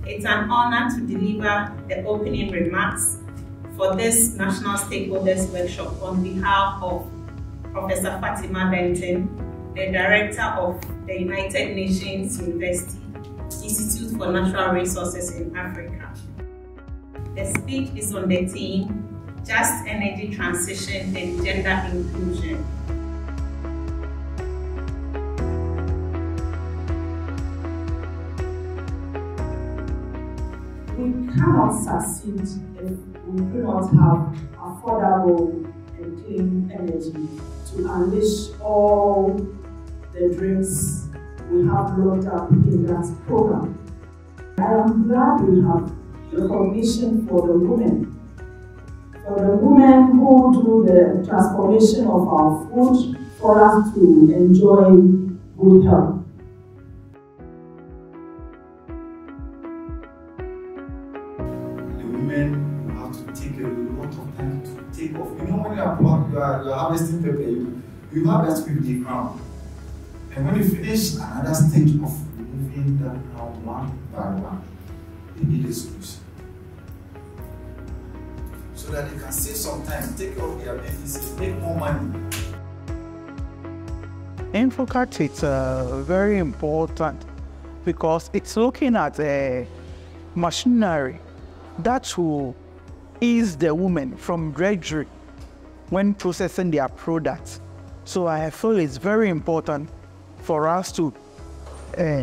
It's an honor to deliver the opening remarks for this National Stakeholders Workshop on behalf of Professor Fatima Denton, the Director of the United Nations University Institute for Natural Resources in Africa. The speech is on the theme, Just Energy Transition and Gender Inclusion. We cannot succeed if we do not have affordable and clean energy to unleash all the dreams we have locked up in that program. I am glad we have recognition for the women. For the women who do the transformation of our food for us to enjoy good health. Women will have to take a lot of time to take off. You know, when you are harvesting pepper, you harvest with the crown. And when you finish another stage of removing that crown one by one, you need a solution. So that they can save some time, take off their medicine, make more money. INFoCAT is very important because it's looking at a machinery that will ease the women from drudgery when processing their products. So I feel it's very important for us to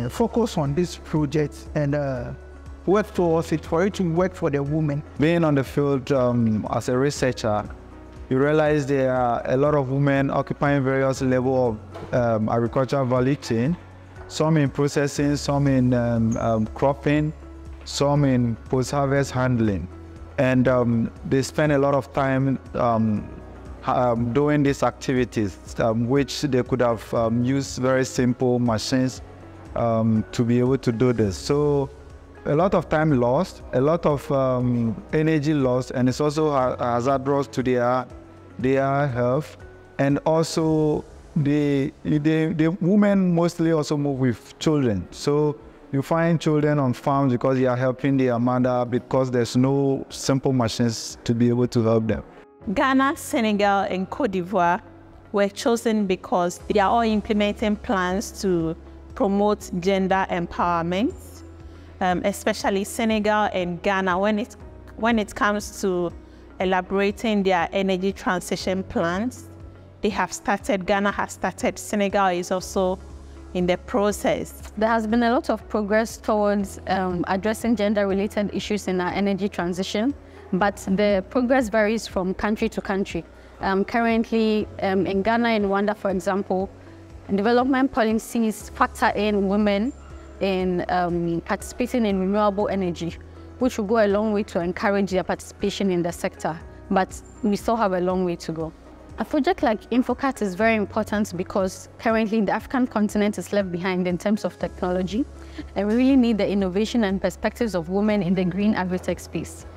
focus on this project and work towards it, for it to work for the women. Being on the field as a researcher, you realize there are a lot of women occupying various levels of agricultural value chain, some in processing, some in cropping, some in post-harvest handling. And they spend a lot of time doing these activities, which they could have used very simple machines to be able to do this. So a lot of time lost, a lot of energy lost, and it's also hazardous to their health. And also the women mostly also move with children. So you find children on farms because they are helping their mother because there's no simple machines to be able to help them. Ghana, Senegal, and Cote D'Ivoire were chosen because they are all implementing plans to promote gender empowerment, especially Senegal and Ghana when it comes to elaborating their energy transition plans. Ghana has started, Senegal is also in the process. There has been a lot of progress towards addressing gender-related issues in our energy transition, but the progress varies from country to country. Currently, in Ghana and Rwanda, for example, development policies factor in women in participating in renewable energy, which will go a long way to encourage their participation in the sector, but we still have a long way to go. A project like INFoCAT is very important because currently the African continent is left behind in terms of technology, and we really need the innovation and perspectives of women in the green agri-tech space.